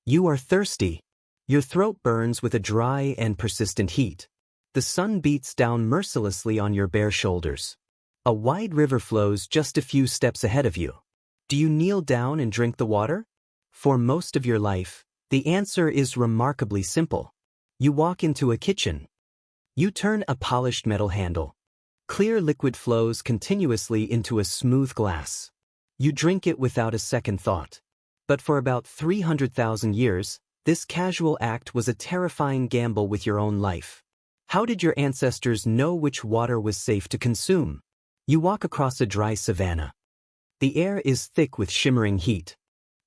You are thirsty. Your throat burns with a dry and persistent heat. The sun beats down mercilessly on your bare shoulders. A wide river flows just a few steps ahead of you. Do you kneel down and drink the water? For most of your life, the answer is remarkably simple. You walk into a kitchen. You turn a polished metal handle. Clear liquid flows continuously into a smooth glass. You drink it without a second thought. But for about 300,000 years, this casual act was a terrifying gamble with your own life. How did your ancestors know which water was safe to consume? You walk across a dry savanna. The air is thick with shimmering heat.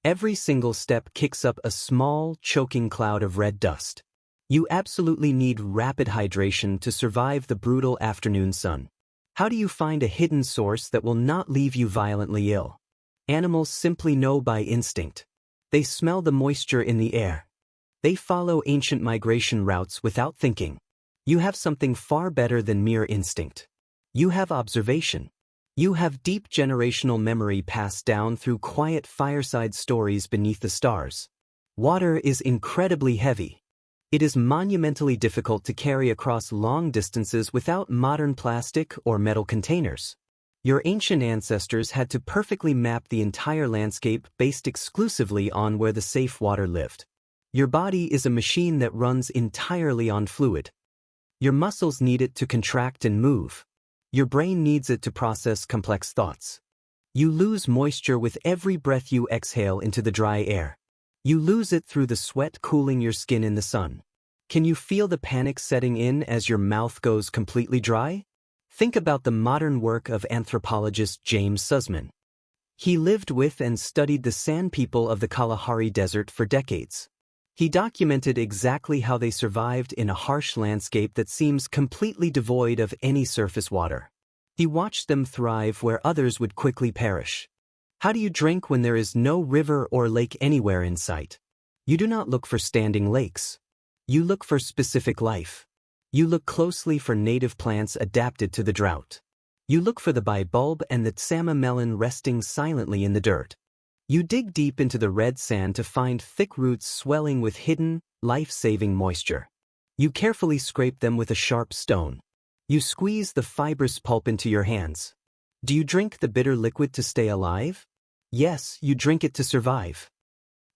Every single step kicks up a small, choking cloud of red dust. You absolutely need rapid hydration to survive the brutal afternoon sun. How do you find a hidden source that will not leave you violently ill? Animals simply know by instinct. They smell the moisture in the air. They follow ancient migration routes without thinking. You have something far better than mere instinct. You have observation. You have deep generational memory passed down through quiet fireside stories beneath the stars. Water is incredibly heavy. It is monumentally difficult to carry across long distances without modern plastic or metal containers. Your ancient ancestors had to perfectly map the entire landscape based exclusively on where the safe water lived. Your body is a machine that runs entirely on fluid. Your muscles need it to contract and move. Your brain needs it to process complex thoughts. You lose moisture with every breath you exhale into the dry air. You lose it through the sweat cooling your skin in the sun. Can you feel the panic setting in as your mouth goes completely dry? Think about the modern work of anthropologist James Sussman. He lived with and studied the sand people of the Kalahari Desert for decades. He documented exactly how they survived in a harsh landscape that seems completely devoid of any surface water. He watched them thrive where others would quickly perish. How do you drink when there is no river or lake anywhere in sight? You do not look for standing lakes. You look for specific life. You look closely for native plants adapted to the drought. You look for the bivalve and the tsama melon resting silently in the dirt. You dig deep into the red sand to find thick roots swelling with hidden, life-saving moisture. You carefully scrape them with a sharp stone. You squeeze the fibrous pulp into your hands. Do you drink the bitter liquid to stay alive? Yes, you drink it to survive.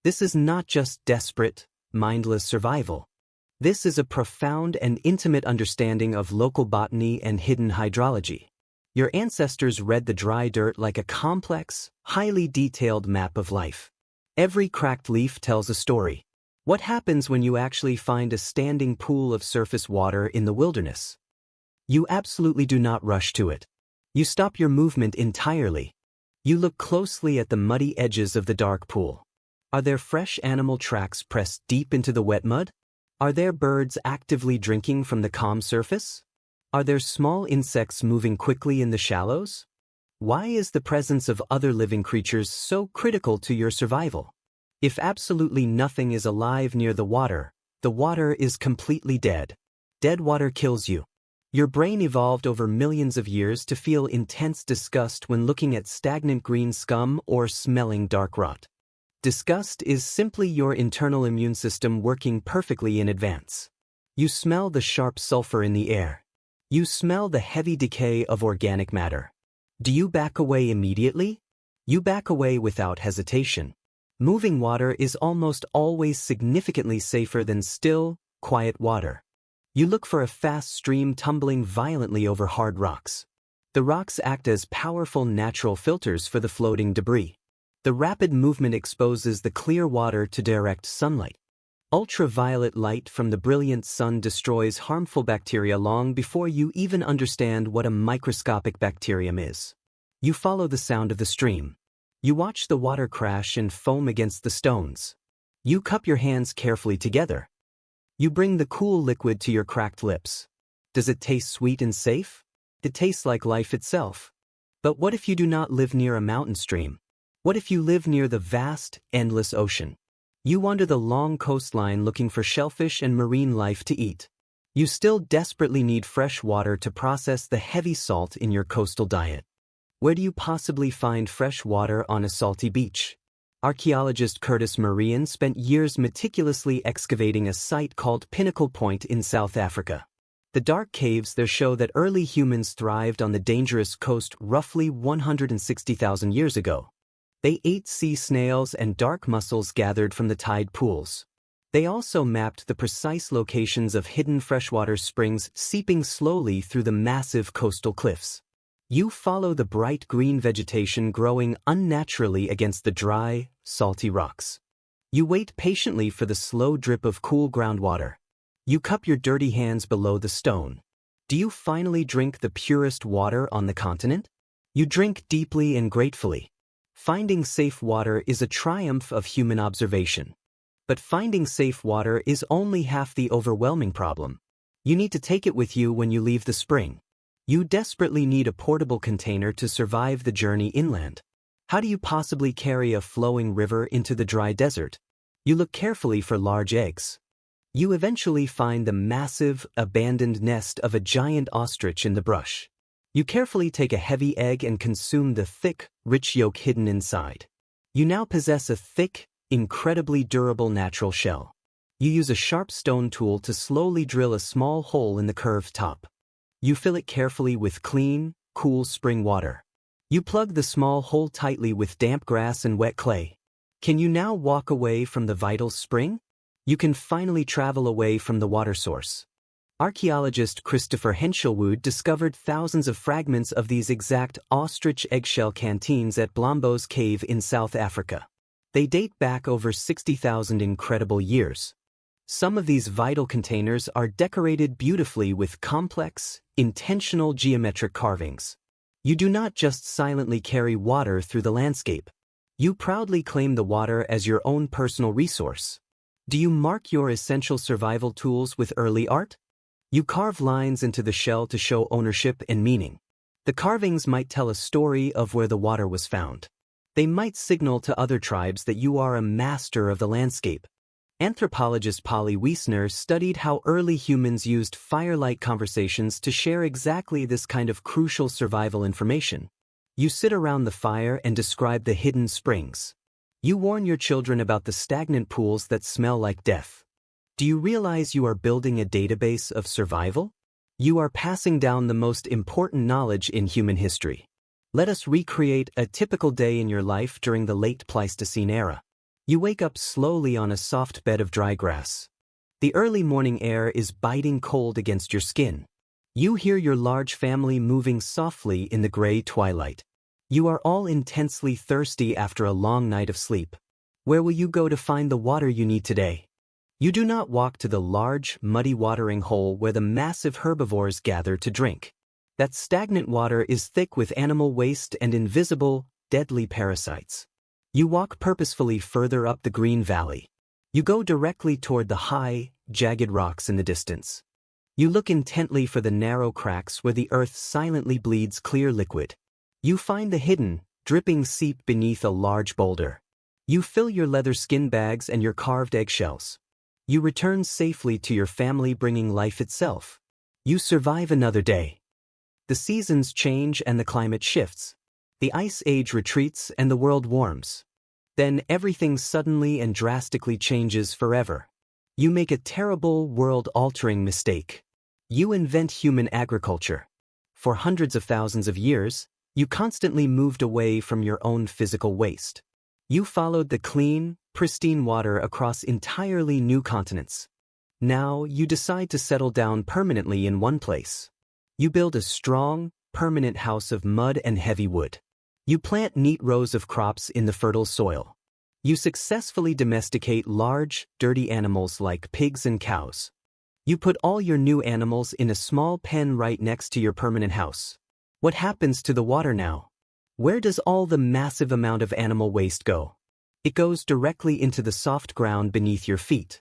This is not just desperate, mindless survival. This is a profound and intimate understanding of local botany and hidden hydrology. Your ancestors read the dry dirt like a complex, highly detailed map of life. Every cracked leaf tells a story. What happens when you actually find a standing pool of surface water in the wilderness? You absolutely do not rush to it. You stop your movement entirely. You look closely at the muddy edges of the dark pool. Are there fresh animal tracks pressed deep into the wet mud? Are there birds actively drinking from the calm surface? Are there small insects moving quickly in the shallows? Why is the presence of other living creatures so critical to your survival? If absolutely nothing is alive near the water is completely dead. Dead water kills you. Your brain evolved over millions of years to feel intense disgust when looking at stagnant green scum or smelling dark rot. Disgust is simply your internal immune system working perfectly in advance. You smell the sharp sulfur in the air. You smell the heavy decay of organic matter. Do you back away immediately? You back away without hesitation. Moving water is almost always significantly safer than still, quiet water. You look for a fast stream tumbling violently over hard rocks. The rocks act as powerful natural filters for the floating debris. The rapid movement exposes the clear water to direct sunlight. Ultraviolet light from the brilliant sun destroys harmful bacteria long before you even understand what a microscopic bacterium is. You follow the sound of the stream. You watch the water crash and foam against the stones. You cup your hands carefully together. You bring the cool liquid to your cracked lips. Does it taste sweet and safe? It tastes like life itself. But what if you do not live near a mountain stream? What if you live near the vast, endless ocean? You wander the long coastline looking for shellfish and marine life to eat. You still desperately need fresh water to process the heavy salt in your coastal diet. Where do you possibly find fresh water on a salty beach? Archaeologist Curtis Moran spent years meticulously excavating a site called Pinnacle Point in South Africa. The dark caves there show that early humans thrived on the dangerous coast roughly 160,000 years ago. They ate sea snails and dark mussels gathered from the tide pools. They also mapped the precise locations of hidden freshwater springs seeping slowly through the massive coastal cliffs. You follow the bright green vegetation growing unnaturally against the dry, salty rocks. You wait patiently for the slow drip of cool groundwater. You cup your dirty hands below the stone. Do you finally drink the purest water on the continent? You drink deeply and gratefully. Finding safe water is a triumph of human observation. But finding safe water is only half the overwhelming problem. You need to take it with you when you leave the spring. You desperately need a portable container to survive the journey inland. How do you possibly carry a flowing river into the dry desert? You look carefully for large eggs. You eventually find the massive, abandoned nest of a giant ostrich in the brush. You carefully take a heavy egg and consume the thick, rich yolk hidden inside. You now possess a thick, incredibly durable natural shell. You use a sharp stone tool to slowly drill a small hole in the curved top. You fill it carefully with clean, cool spring water. You plug the small hole tightly with damp grass and wet clay. Can you now walk away from the vital spring? You can finally travel away from the water source. Archaeologist Christopher Henshelwood discovered thousands of fragments of these exact ostrich eggshell canteens at Blombos Cave in South Africa. They date back over 60,000 incredible years. Some of these vital containers are decorated beautifully with complex, intentional geometric carvings. You do not just silently carry water through the landscape. You proudly claim the water as your own personal resource. Do you mark your essential survival tools with early art? You carve lines into the shell to show ownership and meaning. The carvings might tell a story of where the water was found. They might signal to other tribes that you are a master of the landscape. Anthropologist Polly Wiesner studied how early humans used firelight conversations to share exactly this kind of crucial survival information. You sit around the fire and describe the hidden springs. You warn your children about the stagnant pools that smell like death. Do you realize you are building a database of survival? You are passing down the most important knowledge in human history. Let us recreate a typical day in your life during the late Pleistocene era. You wake up slowly on a soft bed of dry grass. The early morning air is biting cold against your skin. You hear your large family moving softly in the gray twilight. You are all intensely thirsty after a long night of sleep. Where will you go to find the water you need today? You do not walk to the large, muddy watering hole where the massive herbivores gather to drink. That stagnant water is thick with animal waste and invisible, deadly parasites. You walk purposefully further up the green valley. You go directly toward the high, jagged rocks in the distance. You look intently for the narrow cracks where the earth silently bleeds clear liquid. You find the hidden, dripping seep beneath a large boulder. You fill your leather skin bags and your carved eggshells. You return safely to your family bringing life itself. You survive another day. The seasons change and the climate shifts. The ice age retreats and the world warms. Then everything suddenly and drastically changes forever. You make a terrible, world-altering mistake. You invent human agriculture. For hundreds of thousands of years, you constantly moved away from your own physical waste. You followed the clean, pristine water across entirely new continents. Now you decide to settle down permanently in one place. You build a strong, permanent house of mud and heavy wood. You plant neat rows of crops in the fertile soil. You successfully domesticate large, dirty animals like pigs and cows. You put all your new animals in a small pen right next to your permanent house. What happens to the water now? Where does all the massive amount of animal waste go? It goes directly into the soft ground beneath your feet.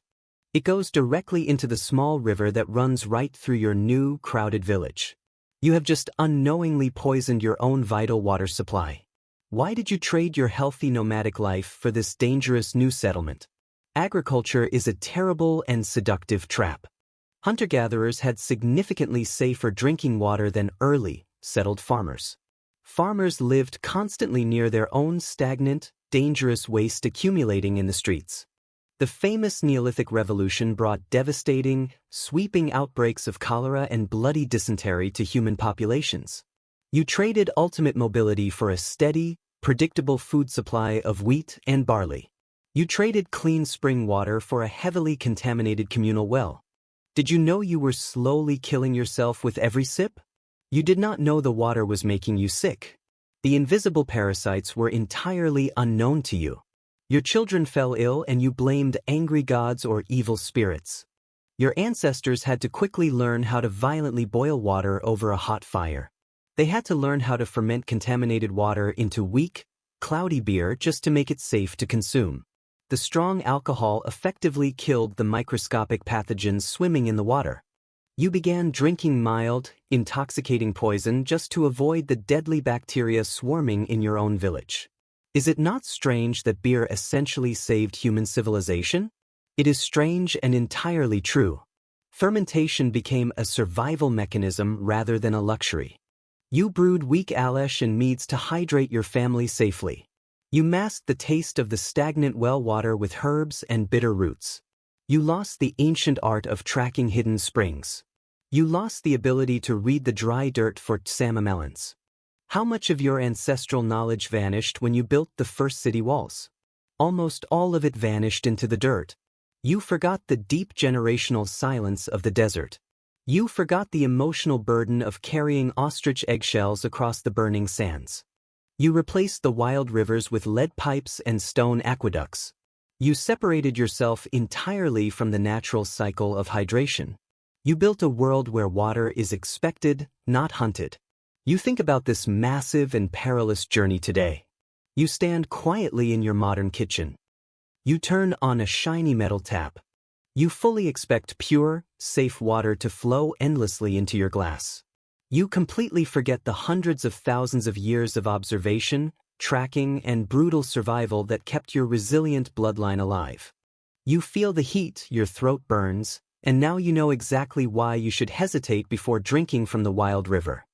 It goes directly into the small river that runs right through your new, crowded village. You have just unknowingly poisoned your own vital water supply. Why did you trade your healthy nomadic life for this dangerous new settlement? Agriculture is a terrible and seductive trap. Hunter-gatherers had significantly safer drinking water than early, settled farmers. Farmers lived constantly near their own stagnant, dangerous waste accumulating in the streets. The famous Neolithic Revolution brought devastating, sweeping outbreaks of cholera and bloody dysentery to human populations. You traded ultimate mobility for a steady, predictable food supply of wheat and barley. You traded clean spring water for a heavily contaminated communal well. Did you know you were slowly killing yourself with every sip? You did not know the water was making you sick. The invisible parasites were entirely unknown to you. Your children fell ill and you blamed angry gods or evil spirits. Your ancestors had to quickly learn how to violently boil water over a hot fire. They had to learn how to ferment contaminated water into weak, cloudy beer just to make it safe to consume. The strong alcohol effectively killed the microscopic pathogens swimming in the water. You began drinking mild, intoxicating poison just to avoid the deadly bacteria swarming in your own village. Is it not strange that beer essentially saved human civilization? It is strange and entirely true. Fermentation became a survival mechanism rather than a luxury. You brewed weak alesh and meads to hydrate your family safely. You masked the taste of the stagnant well water with herbs and bitter roots. You lost the ancient art of tracking hidden springs. You lost the ability to read the dry dirt for salmonmelons. How much of your ancestral knowledge vanished when you built the first city walls? Almost all of it vanished into the dirt. You forgot the deep generational silence of the desert. You forgot the emotional burden of carrying ostrich eggshells across the burning sands. You replaced the wild rivers with lead pipes and stone aqueducts. You separated yourself entirely from the natural cycle of hydration. You built a world where water is expected, not hunted. You think about this massive and perilous journey today. You stand quietly in your modern kitchen. You turn on a shiny metal tap. You fully expect pure, safe water to flow endlessly into your glass. You completely forget the hundreds of thousands of years of observation, tracking, and brutal survival that kept your resilient bloodline alive. You feel the heat, your throat burns, and now you know exactly why you should hesitate before drinking from the wild river.